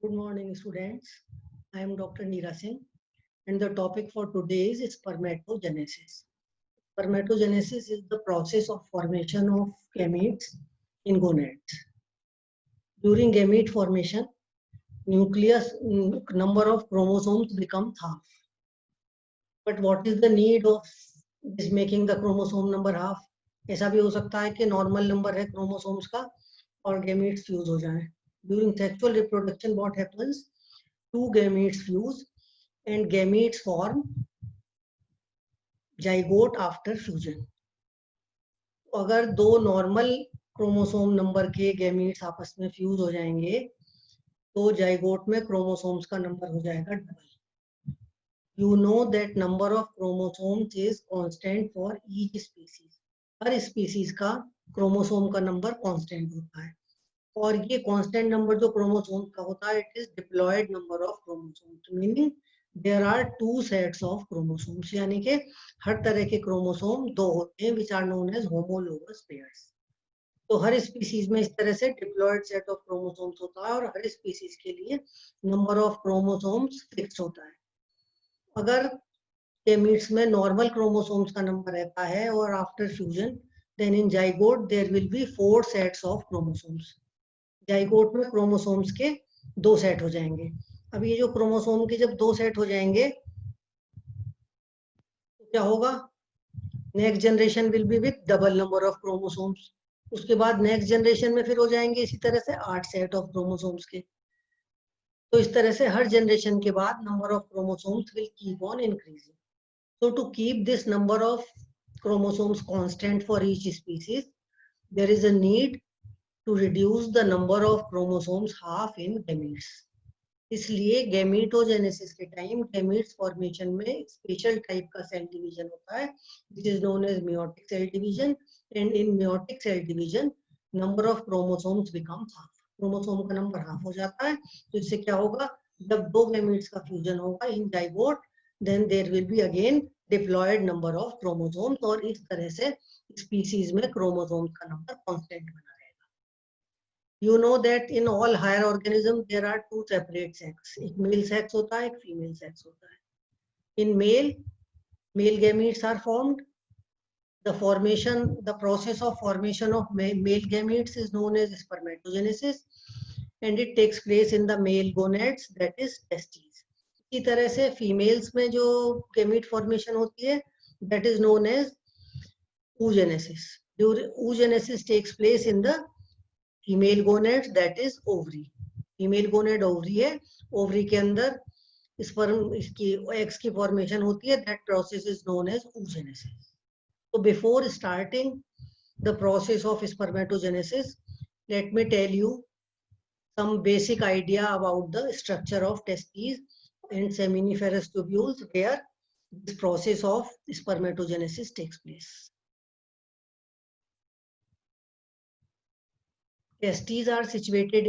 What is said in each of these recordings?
Good morning, students. I am Dr. Neera Singh, and the topic for today is spermatogenesis. Spermatogenesis is the process of formation of gametes in gonads. During gamete formation, nucleus number of chromosomes becomes half. But what is the need of this making the chromosome number half? ऐसा भी हो सकता है कि normal number है chromosomes का और gametes fuse हो जाए. During sexual reproduction, what happens? Two gametes fuse and gametes form zygote after fusion. अगर दो नॉर्मल क्रोमोसोम नंबर के गैमीट्स आपस में फ्यूज हो जाएंगे तो जाइगोट में क्रोमोसोम्स का नंबर हो जाएगा double. You know that number of chromosomes is constant for each species. Her species का क्रोमोसोम का नंबर कांस्टेंट होता है और ये कांस्टेंट नंबर जो क्रोमोसोम का होता है it is diploid number of chromosomes, meaning there are two sets of chromosomes, यानी कि हर तरह के क्रोमोसोम दो होते हैं which are known as homologous pairs. तो हर स्पीसीज में इस तरह से डिप्लॉयड सेट ऑफ क्रोमोसोम्स होता है और हर स्पीसीज के लिए नंबर ऑफ क्रोमोसोम्स फिक्स होता है. अगर gametes में नॉर्मल क्रोमोसोम्स का नंबर रहता है और after fusion then in zygote there will be 4 sets of chromosomes. Zygote में क्रोमोसोम्स के दो सेट हो जाएंगे. अब ये जो क्रोमोसोम के जब दो सेट हो जाएंगे तो क्या होगा? Next generation will be with double number of chromosomes. उसके बाद नेक्स्ट जनरेशन में फिर हो जाएंगे इसी तरह से 8 सेट ऑफ क्रोमोसोम्स के. तो इस तरह से हर जनरेशन के बाद number of chromosomes will keep on increasing. So to keep this number of chromosomes constant for each species, there is a need to reduce the number of chromosomes half in gametes. इसलिए gametogenesis के time gametes formation में special type का cell division होता है which is known as meiotic cell division, and in meiotic cell division number of chromosomes becomes half. Chromosome का number half हो जाता है. तो इससे क्या होगा? जब दो गैमेट्स का फ्यूजन होगा इन zygote then there will be again diploid number of chromosomes और इस तरह से species में chromosomes का नंबर constant बना रहेगा. You know that in all higher organisms there are two separate sex. एक male sex होता है, एक female sex होता है. In male gametes are formed. The process of formation of male gametes is known as spermatogenesis, and it takes place in the male gonads, that is testes. इसी तरह से females में जो गैमीट फॉर्मेशन होती है that is known as oogenesis. Oogenesis takes place in the female gonads, that is ovary. Female gonad ovary है, ovary के अंदर स्पर्म इसकी एग्स की फॉर्मेशन होती है, that process is known as oogenesis. So before starting the process of spermatogenesis, let me tell you some basic idea about the structure of testes and seminiferous tubules where this process of spermatogenesis takes place. Testes are situated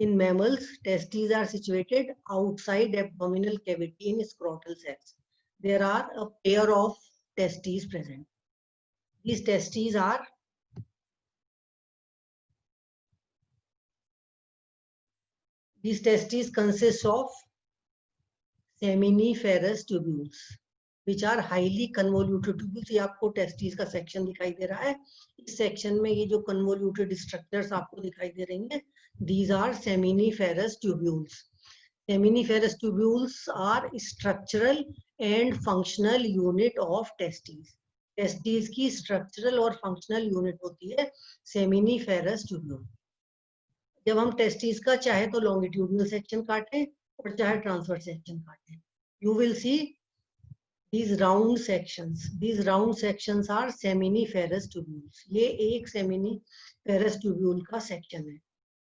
in mammals. Testes are situated outside abdominal cavity in scrotal sacs. There are a pair of testes present. These testes consist of seminiferous tubules which are highly convoluted tubules. ये आपको testes का section दिखाई दे रहा है. इस section में ये जो convoluted structures आपको दिखाई दे रही हैं, these are seminiferous tubules. Seminiferous tubules are structural and functional unit of testes. Testes की structural और functional unit होती है seminiferous tubule. जब हम testes का चाहे तो longitudinal section काटें और चाहे transverse section काटें, you will see these round sections. These round sections are seminiferous tubules. ये एक seminiferous tubule का section है.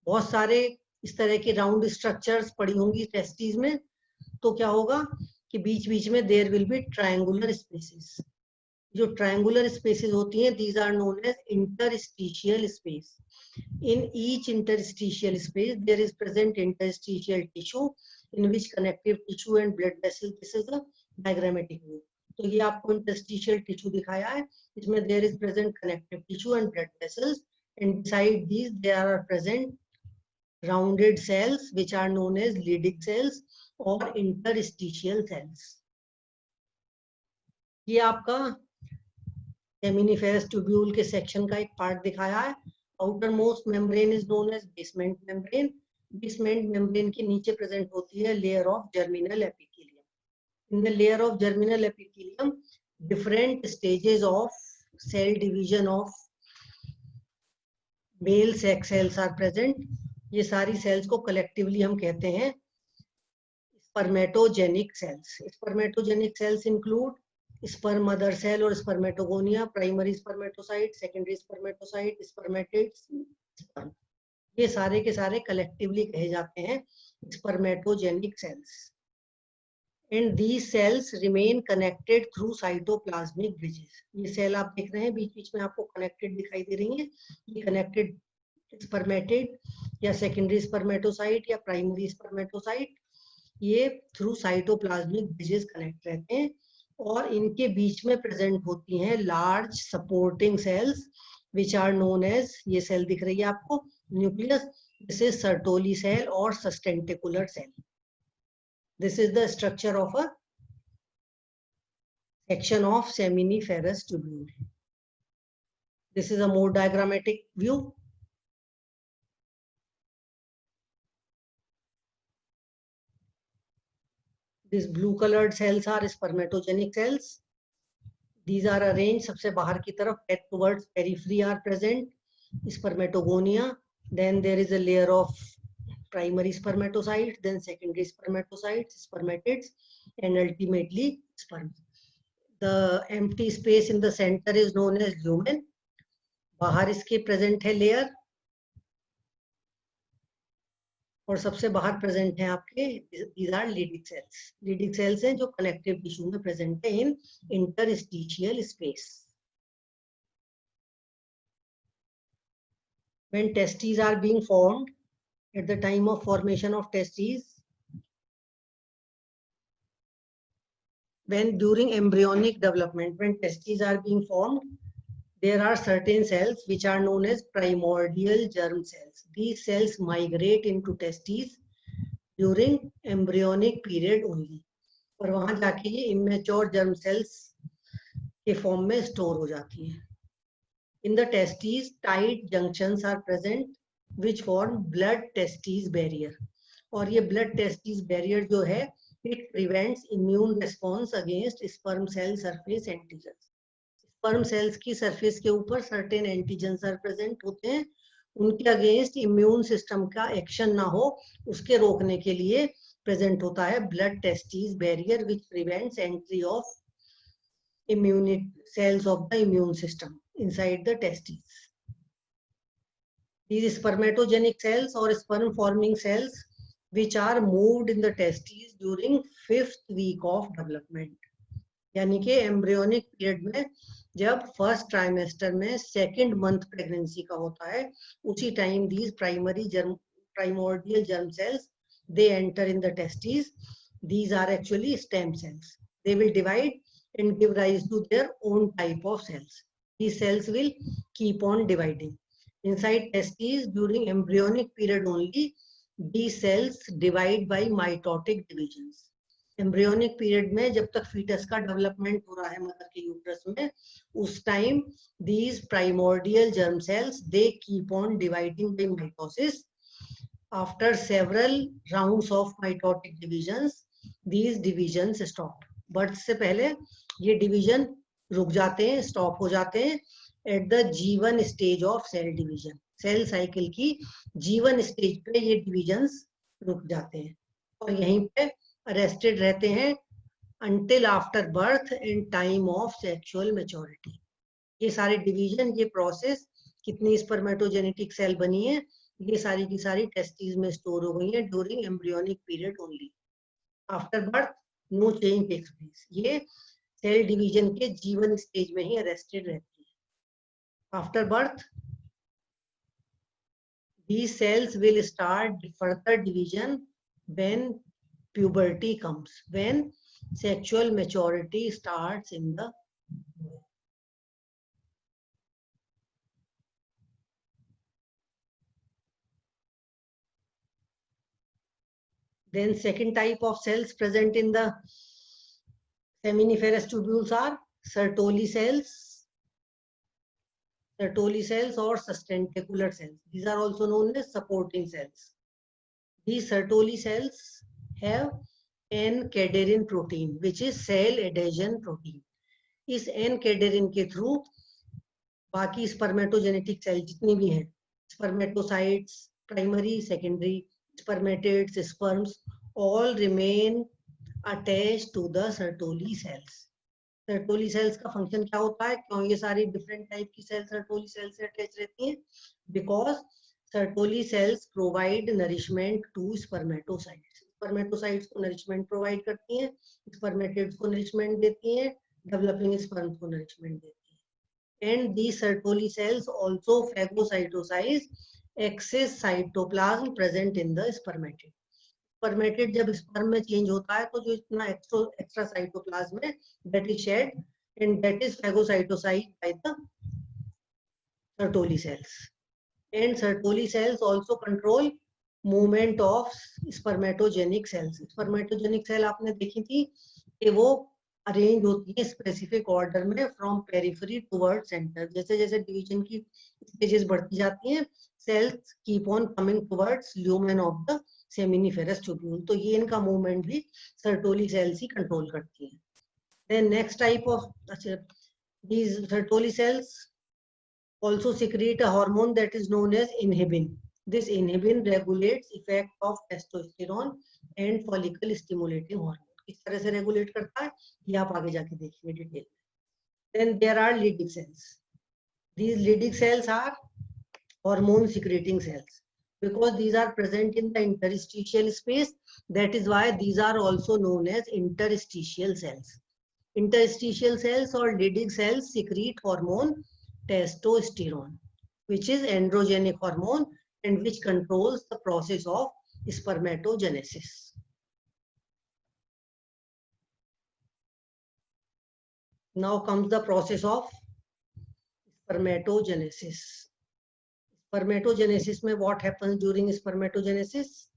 बहुत सारे इस तरह के round structures पड़ी होंगी testes में, तो क्या होगा कि बीच बीच में there will be triangular spaces. जो triangular spaces होती हैं, these are known as interstitial space. In each interstitial space there is present interstitial tissue in which connective tissue and blood vessels. This is a diagrammatic view. तो ये आपको interstitial tissue दिखाया है, इसमें there is present connective tissue and blood vessels, and beside these there are present rounded cells which are known as Leydig cells or interstitial cells. ये आपका seminiferous tubule के section का एक पार्ट दिखाया है. Outer most membrane is known as basement membrane. Basement membrane के नीचे present होती है layer of germinal epithelium. In the layer of germinal epithelium different stages of cell division of male sex cells are present. ये सारी cells को collectively हम कहते हैं spermatogenic cells. Spermatogenic cells include sperm mother cell और spermatogonia, primary spermatocyte, secondary spermatocyte, spermatids, sperm. ये सारे के सारे collectively कहे जाते हैं spermatogenic cells. And these cells remain connected through cytoplasmic bridges. ये सेल आप देख रहे हैं बीच बीच में आपको कनेक्टेड दिखाई दे रही हैं. ये कनेक्टेड स्पर्मेटिड या सेकेंडरी स्पर्मेटोसाइट या प्राइमरी स्पर्मेटोसाइट, ये थ्रू साइटोप्लाज्मिक ब्रिजेस कनेक्ट रहते हैं और इनके बीच में प्रेजेंट होती हैं large supporting cells which are known as, ये सेल दिख रही है आपको, nucleus. This is Sertoli cell और sustentacular cell. This is the structure of a section of seminiferous tubule. This is a more diagrammatic view. These blue colored cells are spermatogenic cells. These are arranged, सबसे बाहर की तरफ head towards periphery are present, spermatogonia. Then there is a layer of primary spermatocytes, then secondary spermatocytes, spermatids, and ultimately sperm. The empty space in the center is known as lumen. बाहर इसके present है layer और सबसे बाहर present है आपके these are Leydig cells. Leydig cells हैं जो कनेक्टिव टिश्यू में प्रेजेंट है in interstitial space. When testes are being formed, at the time of formation of testes, when during embryonic development, when testes are being formed, there are certain cells which are known as primordial germ cells. These cells migrate into testes during embryonic period only. और वहां जाके ये immature germ cells के form में store हो जाती है. In the testes, tight junctions are present which form blood testis barrier. और ये blood testis barrier जो है, it prevents immune response against sperm cell surface antigens. Sperm cells की surface के ऊपर certain antigens are present होते हैं, उनके against immune system का action ना हो उसके रोकने के लिए present होता है blood testis barrier which prevents entry of immune cells of the immune system inside the testes. These spermatogenic cells or sperm forming cells which are moved in the testes during 5th week of development. यानी कि embryonic period में जब first trimester में second month pregnancy का होता है, उसी time these primordial germ cells they enter in the testes. These are actually stem cells. They will divide and give rise to their own type of cells. These cells will keep on dividing. Inside testes during embryonic period only, these cells divide by mitotic divisions. Embryonic period में जब तक fetus का development हो रहा है mother के uterus में, उस time these primordial germ cells they keep on dividing by mitosis. After several rounds of mitotic divisions, these divisions stop. Birth से पहले ये division रुक जाते हैं, stop हो जाते हैं. At the G1 stage of cell division, cell cycle की G1 stage पे ये divisions रुक जाते हैं और यहीं पे arrested रहते हैं until after birth and time of sexual maturity. ये सारे division, ये process, कितनी spermatogenetic cell बनी है, ये सारी की सारी testes में store हो गई है during embryonic period only. After birth, no change takes place. ये cell division के G1 stage में ही arrested रहती है. After birth, these cells will start further division when puberty comes, when sexual maturity starts in the womb. Then second type of cells present in the seminiferous tubules are Sertoli cells or sustentacular cells. These are also known as supporting cells. These Sertoli cells have N-cadherin protein, which is cell adhesion protein. इस N-cadherin के through बाकी स्पर्मेटोजेनेटिक cell जितनी भी हैं, spermatocytes, primary, secondary, spermatids, sperms, all remain attached to the Sertoli cells. Sertoli cells का function क्या होता है, क्यों ये सारी डिफरेंट टाइप की सेल्स सर्टोली सेल से अटैच रहती हैं? Because Sertoli cells provide nourishment to spermatocytes. Spermatocytes को नरिशमेंट प्रोवाइड करती हैं, स्पर्मेटिड्स को नरिशमेंट देती हैं, डेवलपिंग स्पर्म्स को नरिशमेंट देती हैं. And the Sertoli cells also phagocytosize excess cytoplasm present in the spermatid. Spermatid जब स्पर्म में चेंज होता है तो जो इतना एक्स्ट्रा साइटोप्लाज्म है that is shed and that is phagocytosized by the Sertoli cells. And Sertoli cells also control movement of spermatogenic cells. Spermatogenic cell आपने देखी थी कि वो अरेंज होती है स्पेसिफिक ऑर्डर में फ्रॉम पेरिफेरी टुवर्ड सेंटर. जैसे जैसे डिवीजन की स्टेजेस बढ़ती जाती हैं, cells keep on coming towards lumen of the seminiferous tubule. तो ये इनका मूवमेंट भी सर्टोली सेल्स ही कंट्रोल करती है. Then next type of these Sertoli cells also secrete a hormone that is known as inhibin. This inhibin regulates effect of testosterone and follicle stimulating hormone. किस तरह से regulate करता है ये आप आगे जाके देखिए detail. Then there are Leydig cells. These Leydig cells are hormone secreting cells because these are present in the interstitial space. That is why these are also known as interstitial cells. Interstitial cells or Leydig cells secrete hormone testosterone, which is androgenic hormone and which controls the process of spermatogenesis. Now comes the process of spermatogenesis. Spermatogenesis में what happens during spermatogenesis?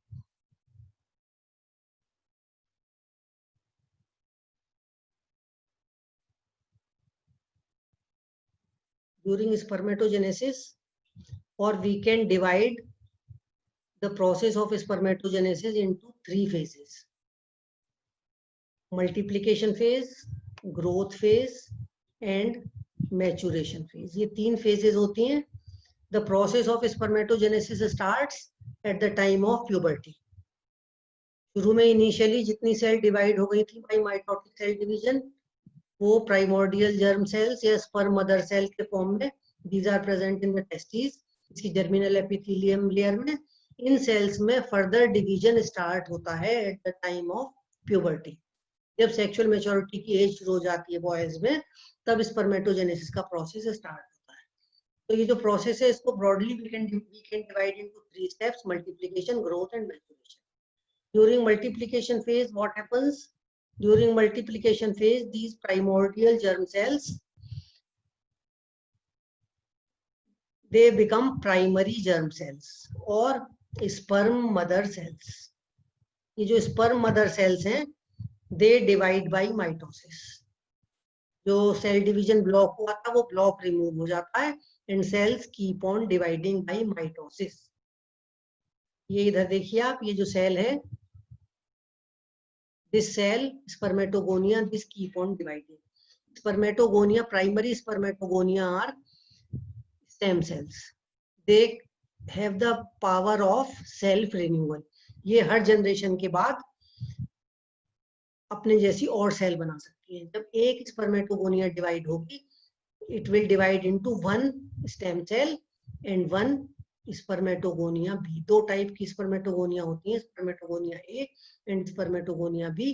During spermatogenesis, or we can divide the process of spermatogenesis into three phases: multiplication phase, growth phase and maturation phase. ये तीन phases होती हैं. The process of spermatogenesis starts at the time of puberty. शुरू में initially जितनी cell divide हो गई थी बाय माइटोटिक सेल डिवीजन, वो प्राइमोर्डियल जर्म सेल्स या स्पर्म मदर सेल के फॉर्म में, these are present in the testes, इसकी जर्मिनल एपिथेलियम लेयर में. इन सेल्स में फर्दर डिवीजन स्टार्ट होता है at the time of puberty. जब सेक्सुअल मैच्योरिटी की एज शुरू हो जाती है बॉयज में, तब स्पर्मेटोजेनेसिस का प्रोसेस स्टार्ट होता है. तो ये जो प्रोसेस है इसको broadly we can divide into three steps: multiplication, growth and maturation. During multiplication phase what happens? During multiplication phase, these primordial germ cells, they become primary germ cells or sperm mother cells. ये जो sperm mother cells हैं, they divide by mitosis. जो cell division block हुआ था वो block remove हो जाता है and cells keep on dividing by mitosis. ये इधर देखिए आप, ये जो cell है, this cell spermatogonia, this keep on dividing. Spermatogonia, primary spermatogonia are stem cells. They have the power of self renewal. ये हर जनरेशन के बाद अपने जैसी और सेल बना सकती है. जब एक स्पर्मेटोगोनिया डिवाइड होगी, it will divide into one stem cell and one spermatogonia B. दो टाइप की स्पर्मेटोगोनिया होती हैं, spermatogonia A and spermatogonia B.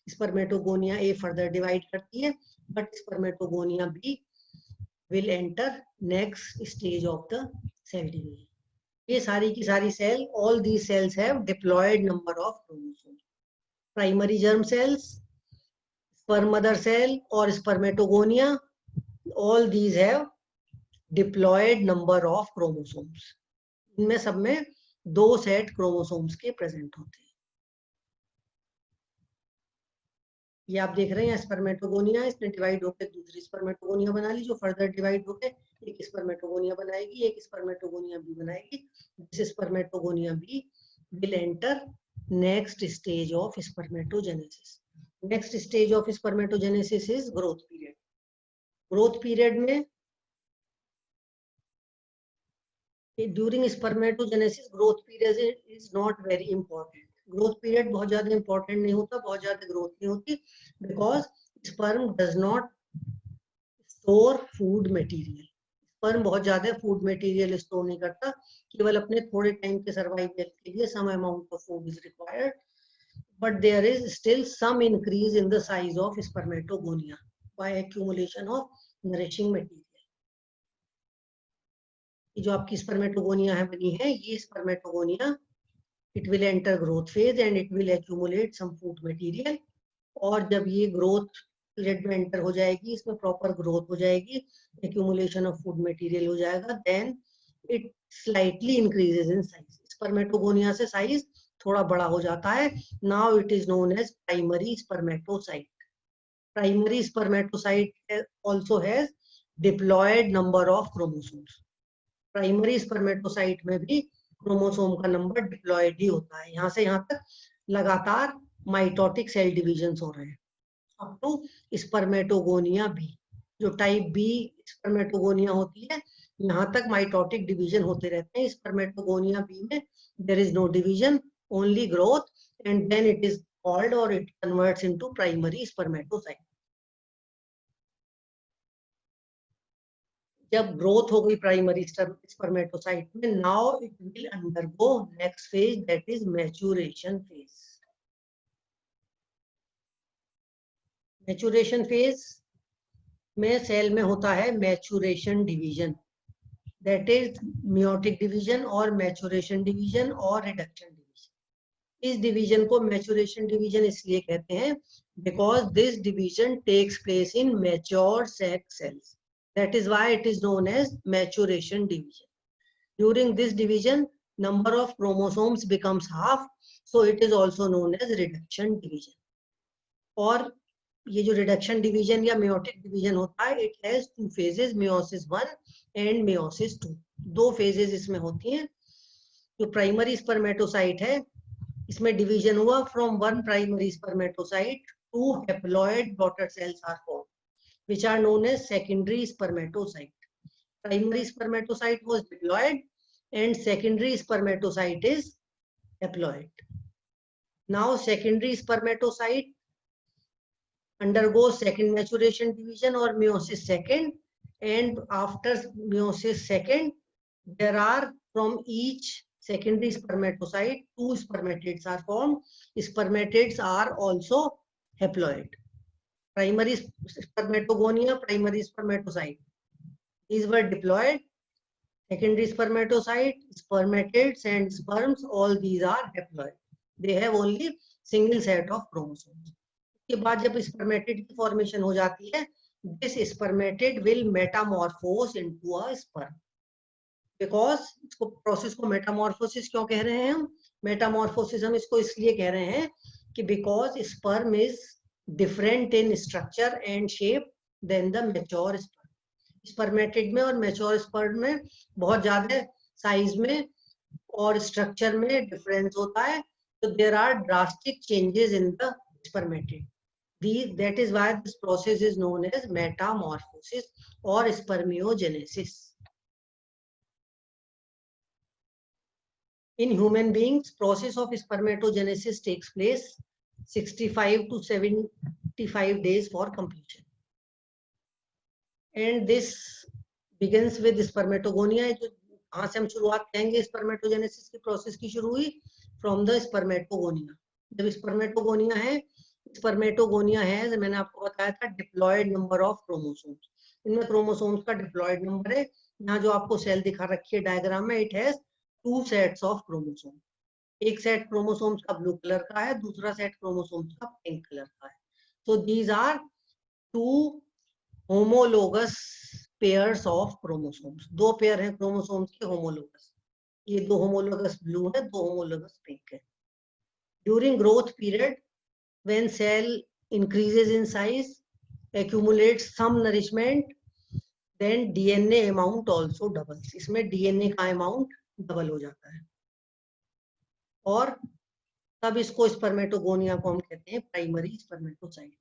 Spermatogonia A further divide करती है, but spermatogonia B will enter next stage of the cell division. ये सारी की सारी cell, all these cells have diploid number of chromosome. Primary germ cells, sperm mother cell और spermatogonia, all these have diploid number of chromosomes. इनमें सब में 2 set chromosomes के present होते हैं. ये आप देख रहे हैं स्पर्मेटोगोनिया, इसने डिवाइड होकर दूसरी स्पर्मेटोगोनिया बना ली, जो फर्दर डिवाइड होकर एक स्पर्मेटोगोनिया बनाएगी, एक स्पर्मेटोगोनिया बी बनाएगी। This spermatogonia B will enter next stage of spermatogenesis. Next stage of spermatogenesis is growth period. Growth period में during spermatogenesis growth period is not very important. Growth period बहुत ज्यादा important नहीं होता, बहुत ज्यादा growth नहीं होती, because sperm does not store food material. sperm बहुत ज्यादा food material store नहीं करता, केवल अपने थोड़े टाइम के सर्वाइवल के लिए some amount of food is required, but there is still some increase in the size of spermatogonia by accumulation of nourishing material. जो आपकी स्पर्मेटोगोनिया है बनी है, ये spermatogonia it will enter growth phase and it will accumulate some food material, और जब ये growth period में enter हो जाएगी, इसमें proper growth हो जाएगी, accumulation of food material हो जाएगा, then it slightly increases in size. Spermatogonia से size थोड़ा बड़ा हो जाता है. Now it is known as primary spermatocyte. Primary spermatocyte also has diploid number of chromosomes. Primary spermatocyte में भी क्रोमोसोम का नंबर डिप्लॉयड ही होता है. यहाँ से यहाँ तक लगातार माइटोटिक सेल डिवीजन हो रहे हैं अप टू स्पर्मेटोगोनिया बी. जो टाइप बी स्पर्मेटोगोनिया होती है, यहाँ तक माइटोटिक डिवीजन होते रहते हैं. स्पर्मेटोगोनिया बी में there is no division, only growth, and then it is called और it converts into primary spermatocyte. जब ग्रोथ हो गई प्राइमरी स्पर्मेटोसाइट में, now it will undergo next phase, that is maturation phase. Maturation phase में cell में होता है maturation division, that is meiotic division और मैच्योरेशन डिवीजन और रिडक्शन डिवीजन. इस डिवीजन को मैच्योरेशन डिवीजन इसलिए कहते हैं because this division takes place in mature sac cells. That is why it is known as maturation division. During this division, number of chromosomes becomes half, so it is also known as reduction division. और ये जो reduction division या meiotic division होता है, it has two phases, meiosis 1 and meiosis 2. दो phases इसमें होती हैं. जो primary spermatocyte है, इसमें division हुआ, from one primary spermatocyte, two haploid daughter cells are formed, which are known as secondary spermatocyte. Primary spermatocyte was diploid and secondary spermatocyte is haploid. Now secondary spermatocyte undergoes second maturation division or meiosis second, and after meiosis second there are from each secondary spermatocyte two spermatids are formed. Spermatids are also haploid. Primary spermatogonia, primary spermatocyte, these were diploid. Secondary spermatocyte, spermatids and sperms, all these are haploid. They have only single set of chromosomes. के बाद जब spermatid की formation हो जाती है, this spermatid will metamorphose into a sperm. Because इसको process को metamorphosis क्यों कह रहे हैं हम? Metamorphosis हम इसको इसलिए कह रहे हैं कि because sperm is different in structure and shape than the mature sperm. Spermatid में और mature sperm में बहुत ज्यादा size में और structure में difference होता है, so there are drastic changes in the spermatid. That is why this process is known as metamorphosis or spermiogenesis. In human beings, process of spermatogenesis takes place 65 to 75 days for completion, and this begins with spermatogonia. कहाँ से हम शुरुआत करेंगे spermatogenesis की process की शुरू हुई? From the spermatogonia. जब स्पर्मेटोगोनिया है, मैंने आपको बताया था डिप्लॉयड नंबर ऑफ क्रोमोसोम्स. इनमें क्रोमोसोम्स का डिप्लॉयड नंबर है. यहाँ जो आपको सेल दिखा रखी है डायग्राम में, it has two sets of chromosome. एक सेट क्रोमोसोम्स का ब्लू कलर का है, दूसरा सेट क्रोमोसोम्स का पिंक कलर का है. So these are two homologous pairs of chromosomes. दो पेयर हैं क्रोमोसोम्स के होमोलोगस. ये दो होमोलोगस ब्लू है, दो होमोलोगस पिंक है. During growth period, when cell increases in size, accumulates some nourishment, then DNA amount also doubles. इसमें DNA का amount double हो जाता है और तब इसको स्पर्मेटोगोनिया को हम कहते हैं primary spermatocyte.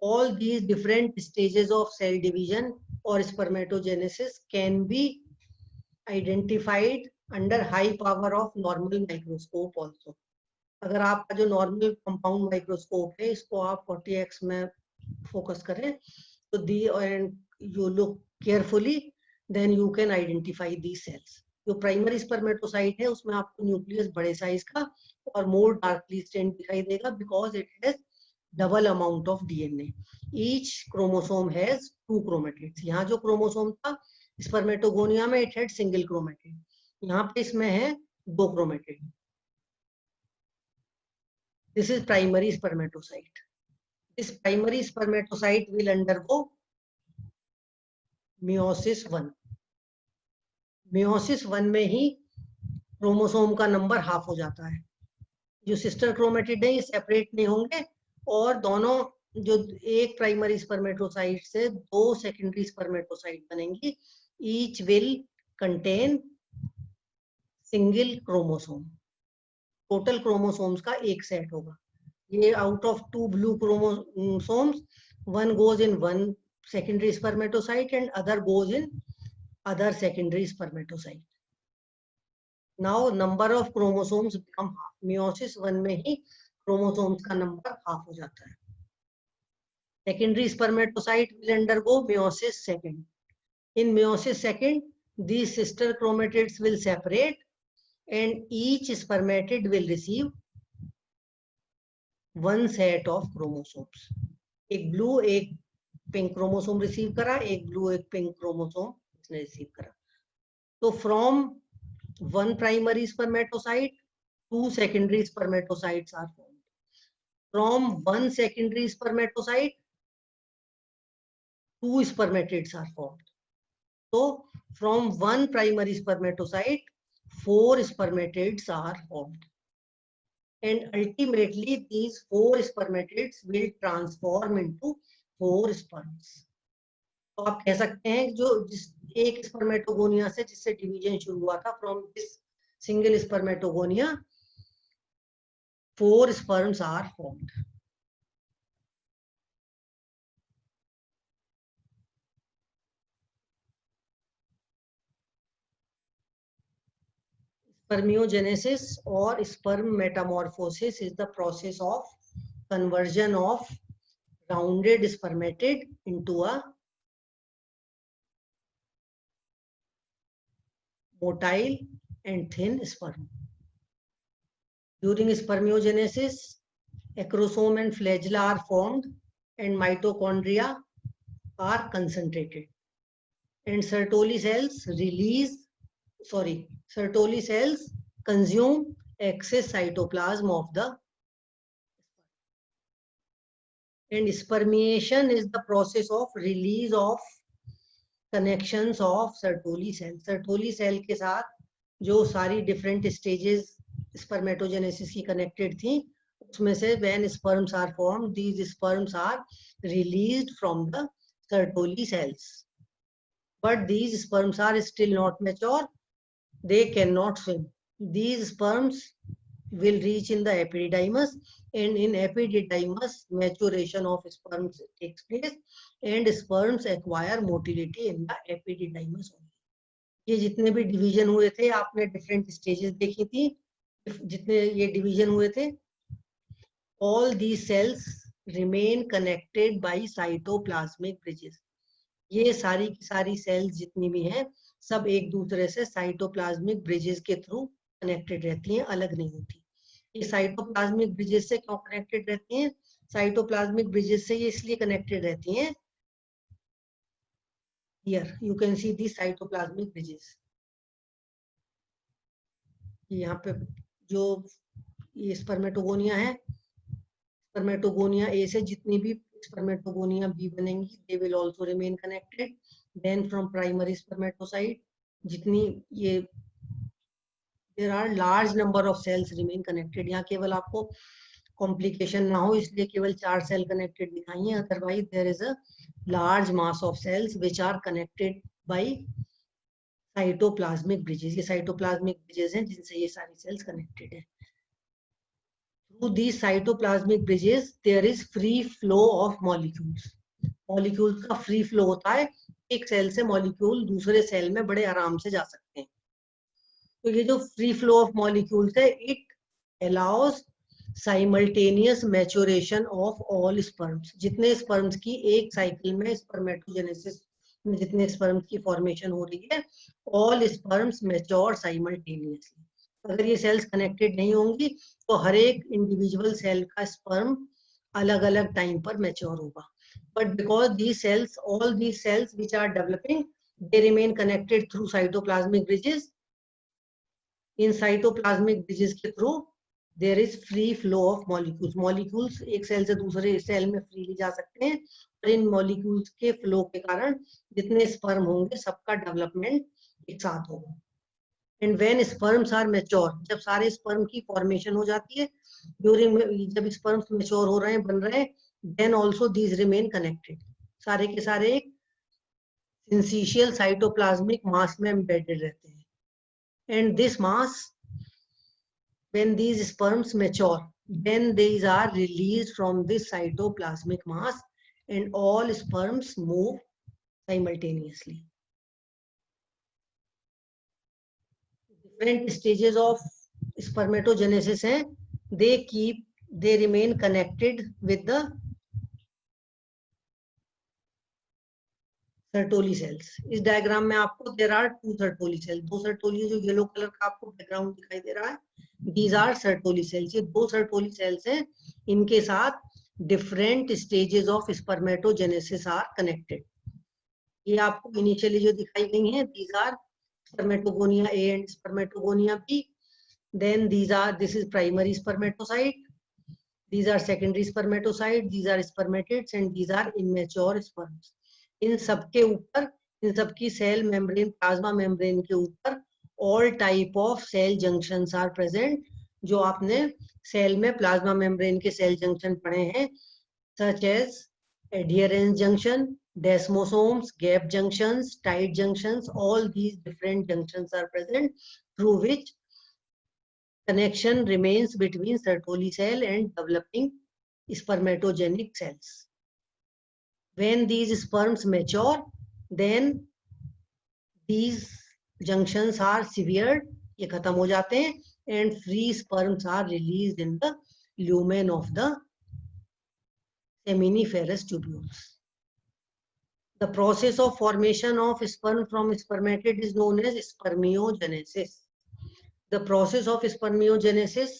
All these different stages of cell division or spermatogenesis can be identified under high power of normal microscope also. अगर आपका जो नॉर्मल कंपाउंड माइक्रोस्कोप है इसको आप 40x में फोकस करें तो the and you look carefully then you can identify the cells. जो प्राइमरी स्पर्मेटोसाइट है उसमें आपको न्यूक्लियस बड़े साइज का और मोर डार्कली स्टेन्ड दिखाई देगा because it has double amount of DNA. Each chromosome has 2 chromatids. यहाँ जो क्रोमोसोम था स्पर्मेटोगोनिया में इट हैड सिंगल क्रोमेटिड. यहाँ पे इसमें है 2 chromatid. This is primary spermatocyte. This primary spermatocyte will undergo meiosis 1. meiosis 1 में ही क्रोमोसोम का नंबर हाफ हो जाता है. जो सिस्टर क्रोमेटिड है ये सेपरेट नहीं होंगे और दोनों जो एक प्राइमरी स्पर्मेटोसाइट से 2 सेकेंडरी स्पर्मेटोसाइट बनेंगी. Each will contain single chromosome. Total chromosomes का एक सेट होगा. ये out of 2 blue chromosomes one goes in one secondary spermatocyte and other goes in other secondary spermatocyte. Now number of chromosomes become half. meiosis 1 में ही chromosomes का number half हो जाता है. Secondary spermatocyte will undergo meiosis 2. In meiosis 2 these sister chromatids will separate and each spermatid will receive one set of chromosomes. एक blue एक pink chromosome receive करा, एक blue एक पिंक क्रोमोसोम इसने रिसीव करा. तो from one primary spermatocyte 2 secondary spermatocytes are formed. From one secondary spermatocyte 2 spermatids are formed. So from one primary spermatocyte 4 spermatids are formed. And ultimately these 4 spermatids will transform into 4 sperms. तो आप कह सकते हैं जो जिस एक spermatogonia से जिससे डिवीजन शुरू हुआ था from this single spermatogonia 4 sperms are formed. Spermiogenesis or sperm metamorphosis is the process of conversion of rounded spermatid into a motile and thin sperm. During spermiogenesis, acrosome and flagella are formed and mitochondria are concentrated. And Sertoli cells consume excess cytoplasm of the. And spermiation is the process of release of connections of Sertoli cell. Sertoli cell के साथ जो सारी different stages spermatogenesis की connected थी, उसमें से when sperms are formed, these sperms are released from the Sertoli cells. But these sperms are still not mature. They cannot swim. These sperms will reach in the epididymis, and in epididymis maturation of sperms takes place and sperms acquire motility in the epididymis only. ये जितने भी division हुए थे आपने different stages देखी थी, जितने ये डिवीजन हुए थे, all these cells remain connected by cytoplasmic bridges. ये सारी की सारी सेल्स जितनी भी हैं सब एक दूसरे से साइटोप्लाज्मिक ब्रिजेस के थ्रू कनेक्टेड रहती हैं, अलग नहीं होती. ये साइटोप्लाज्मिक ब्रिजेस से क्यों कनेक्टेड रहती हैं? साइटोप्लाज्मिक ब्रिजेस से ये इसलिए कनेक्टेड रहती हैं. Here you can see the cytoplasmic bridges. यहाँ पे जो ये स्पर्मेटोगोनिया है, स्पर्मेटोगोनिया ए से जितनी भी spermatogonia B बनेंगी, they will also remain connected. Then from primary spermatocyte, जितनी ये there are large number of cells remain connected. यहाँ केवल आपको कॉम्प्लिकेशन ना हो इसलिए केवल 4 सेल कनेक्टेड दिखाई है, otherwise there is a large mass of cells which are connected by cytoplasmic bridges. ये साइटोप्लाज्मिक ब्रिजेस हैं जिनसे ये सारी सेल्स कनेक्टेड है। Through these cytoplasmic bridges there is free flow of molecules। Molecules का free flow होता है, एक सेल से मॉलिक्यूल दूसरे सेल में बड़े आराम से जा सकते हैं। तो ये जो फ्री फ्लो ऑफ मॉलिक्यूल्स है, it allows simultaneous maturation of all sperms. जितने स्पर्म्स की एक साइकिल में स्पर्मेटोजेनेसिस में जितने स्पर्म्स की फॉर्मेशन हो रही है, ऑल स्पर्म्स मैच्योर साइमल्टेनियसली। अगर ये सेल्स कनेक्टेड नहीं होंगी तो हर एक इंडिविजुअल सेल का स्पर्म अलग अलग टाइम पर मैच्योर होगा। But because these cells, all these cells which are developing, they remain connected through cytoplasmic bridges. In cytoplasmic bridges के through there is free flow of molecules। molecules एक cell से दूसरे cell में freely जा सकते हैं, और इन molecules के फ्लो के कारण जितने स्पर्म होंगे सबका डेवलपमेंट एक साथ होगा। And when sperms are mature, जब सारे स्पर्म की फॉर्मेशन हो जाती है, ड्यूरिंग जब स्पर्म्स मैच्योर हो रहे हैं, बन रहे हैं, then also these remain connected। सारे के सारे एक syncytial cytoplasmic mass में embedded रहते हैं। And this mass, when these sperms mature, then these are released from this cytoplasmic mass and all sperms move simultaneously। Different stages of spermatogenesis हैं, they remain connected with the Sertoli cells. इस diagram में आपको there are 2 Sertoli cell, 2 Sertoli जो yellow colour का आपको background दिखाई दे रहा है, दीज आर सर्टोली सेल्स। ये 2 सर्टोली सेल्स हैं, इनके साथ different stages of spermatogenesis are connected. ये आपको इनिशियली जो दिखाई गई हैं, these are spermatogonia A and spermatogonia B. Then this is primary spermatocyte, these are secondary spermatocytes, these are spermatids and these are immature sperms। इन सबके ऊपर, इन सबकी cell membrane, plasma membrane के ऊपर all type of cell junctions are present. जो आपने cell में plasma membrane के cell junction पढ़े हैं, such as adherens junction, desmosomes, gap junctions, tight junctions, all these different junctions are present through which connection remains between Sertoli cell and developing spermatogenic cells। When these sperms mature, then these junctions are severed, ये खत्म हो जाते हैं, and free sperms are released in the lumen of the seminiferous tubules। The process of formation of sperm from spermatid is known as spermiogenesis। The process of spermiogenesis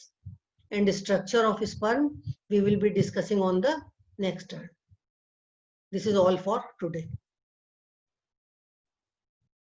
and structure of sperm we will be discussing on the next turn। This is all for today।